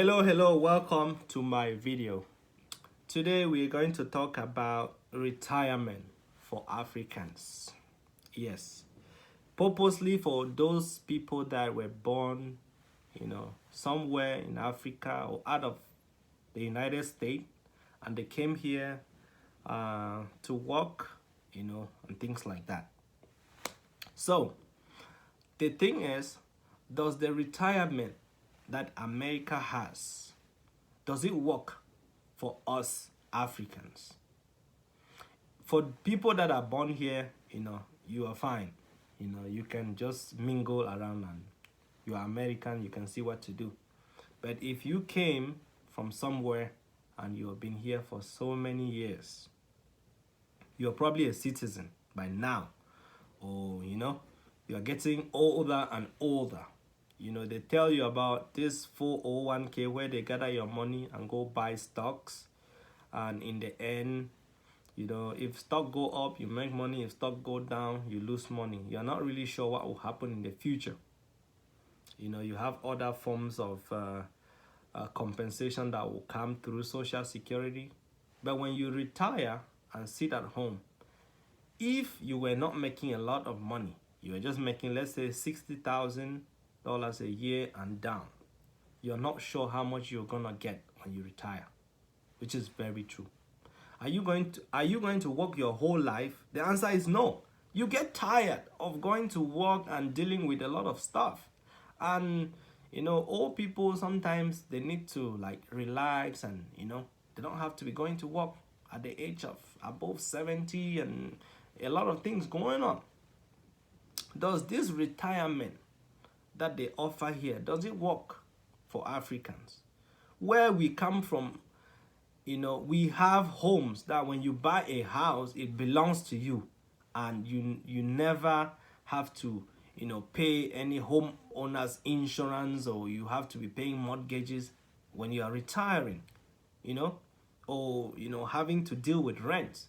Hello, welcome to my video. Today we're going to talk about retirement for Africans. Yes, purposely for those people that were born, somewhere in Africa or out of the United States, and they came here to work, and things like that. So, the thing is, does the retirement that America has, does it work for us Africans? For people that are born here, you are fine. You can just mingle around and you are American, you can see what to do. But if you came from somewhere and you have been here for so many years, you're probably a citizen by now. Or, you're getting older and older. They tell you about this 401k where they gather your money and go buy stocks. And in the end, if stock go up, you make money. If stock go down, you lose money. You're not really sure what will happen in the future. You have other forms of compensation that will come through Social Security. But when you retire and sit at home, if you were not making a lot of money, you were just making, let's say, $60,000 a year and down, you're not sure how much you're gonna get when you retire, which is very true. Are you going to work your whole life? The answer is no. You get tired of going to work and dealing with a lot of stuff. And old people, sometimes they need to relax, and they don't have to be going to work at the age of above 70 and a lot of things going on. Does this retirement that they offer here, does it work for Africans? Where we come from, we have homes that when you buy a house, it belongs to you, and you never have to pay any homeowners insurance, or you have to be paying mortgages when you are retiring, or having to deal with rent.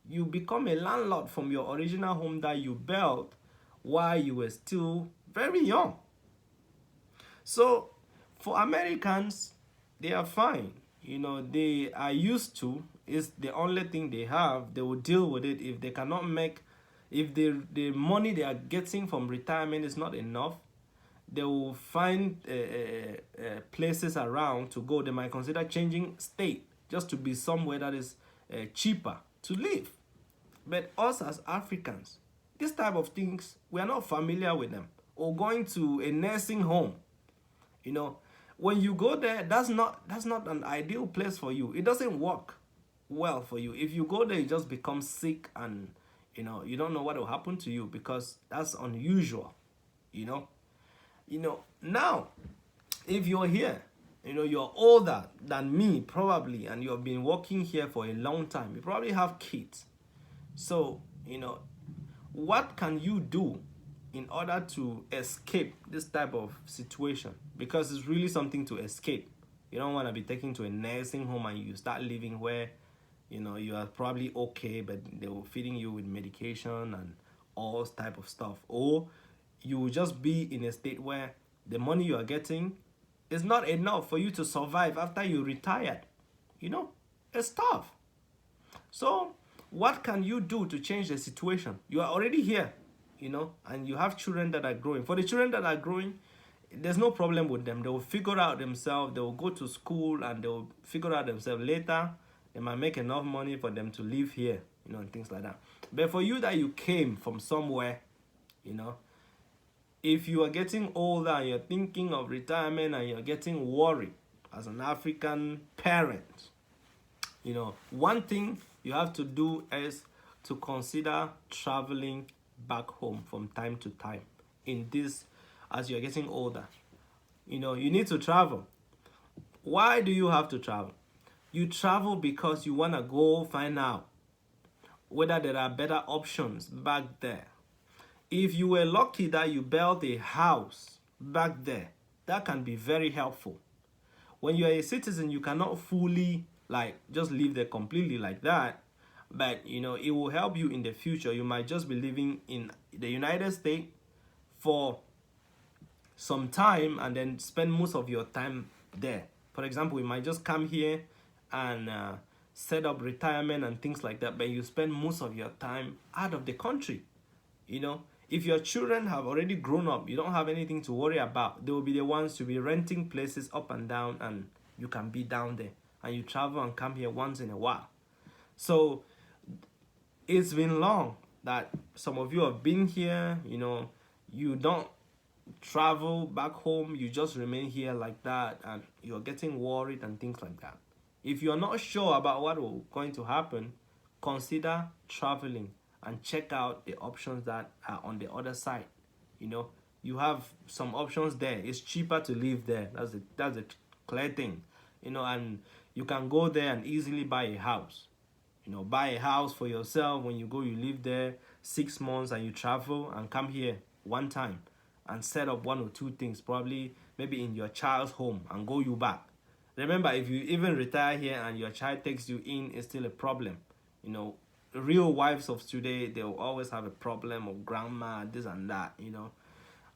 You become a landlord from your original home that you built while you were still very young. So for Americans, they are fine. They are used to, it's the only thing they have. They will deal with it. If they cannot make, if the money they are getting from retirement is not enough, they will find places around to go. They might consider changing state just to be somewhere that is cheaper to live. But us as Africans, this type of things, we are not familiar with them. Or going to a nursing home, when you go there, that's not an ideal place for you. It doesn't work well for you. If you go there, you just become sick, and you don't know what will happen to you, because that's unusual. Now, if you're here, you're older than me probably, and you've been working here for a long time. You probably have kids. So, what can you do in order to escape this type of situation? Because it's really something to escape. You don't want to be taken to a nursing home and you start living where, you are probably okay, but they were feeding you with medication and all type of stuff. Or you will just be in a state where the money you are getting is not enough for you to survive after you retired. It's tough. So what can you do to change the situation? You are already here, and you have children that are growing. For the children that are growing, there's no problem with them. They will figure out themselves. They will go to school and they will figure out themselves later. They might make enough money for them to live here, and things like that. But for you that you came from somewhere, if you are getting older and you're thinking of retirement and you're getting worried as an African parent, one thing you have to do is to consider traveling back home from time to time as you're getting older. You need to travel. Why do you have to travel? You travel because you want to go find out whether there are better options back there. If you were lucky that you built a house back there, that can be very helpful. When you're a citizen, you cannot fully just live there completely like that, but it will help you in the future. You might just be living in the United States for some time and then spend most of your time there. For example, we might just come here and set up retirement and things like that, but you spend most of your time out of the country. You know, if your children have already grown up, you don't have anything to worry about. They will be the ones to be renting places up and down, and you can be down there, and you travel and come here once in a while. So it's been long that some of you have been here. You know, you don't travel back home, you just remain here like that, and you're getting worried and things like that. If you're not sure about what will going to happen, consider traveling and check out the options that are on the other side. You know, you have some options there. It's cheaper to live there. That's a clear thing. You know, and you can go there and easily buy a house. You know, buy a house for yourself. When you go, you live there 6 months and you travel and come here one time and set up one or two things, probably maybe in your child's home, and go you back. Remember, if you even retire here and your child takes you in, it's still a problem. You know, real wives of today, they will always have a problem of grandma, this and that, you know,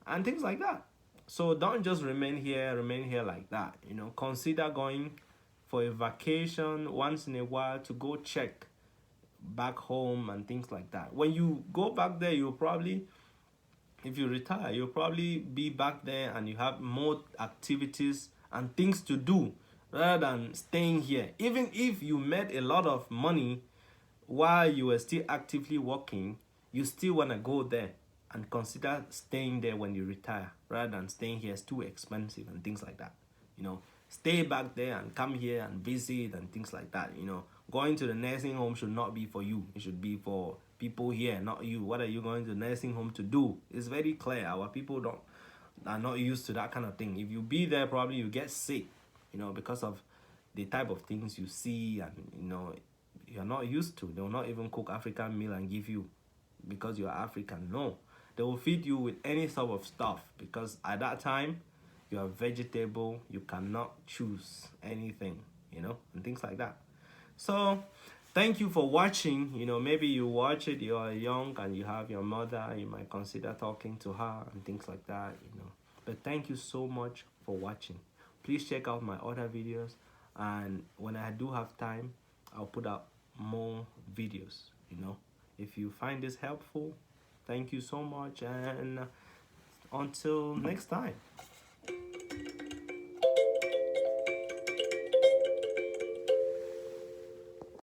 and things like that. So don't just remain here like that. You know, consider going for a vacation once in a while to go check back home and things like that. When you go back there, you'll probably, if you retire, you'll probably be back there and you have more activities and things to do rather than staying here. Even if you made a lot of money while you were still actively working, you still want to go there and consider staying there when you retire rather than staying here. It's too expensive and things like that. You know, stay back there and come here and visit and things like that. You know, going to the nursing home should not be for you. It should be for people here, not you. What are you going to the nursing home to do? It's very clear. Our people are not used to that kind of thing. If you be there, probably you get sick, you know, because of the type of things you see, and you know, you're not used to. They will not even cook African meal and give you because you're African. No, they will feed you with any sort of stuff because at that time you are vegetable. You cannot choose anything, you know, and things like that. So thank you for watching. You know, maybe you watch it, you are young and you have your mother, you might consider talking to her and things like that, you know. But thank you so much for watching. Please check out my other videos, and when I do have time, I'll put out more videos, you know. If you find this helpful, thank you so much, and until next time.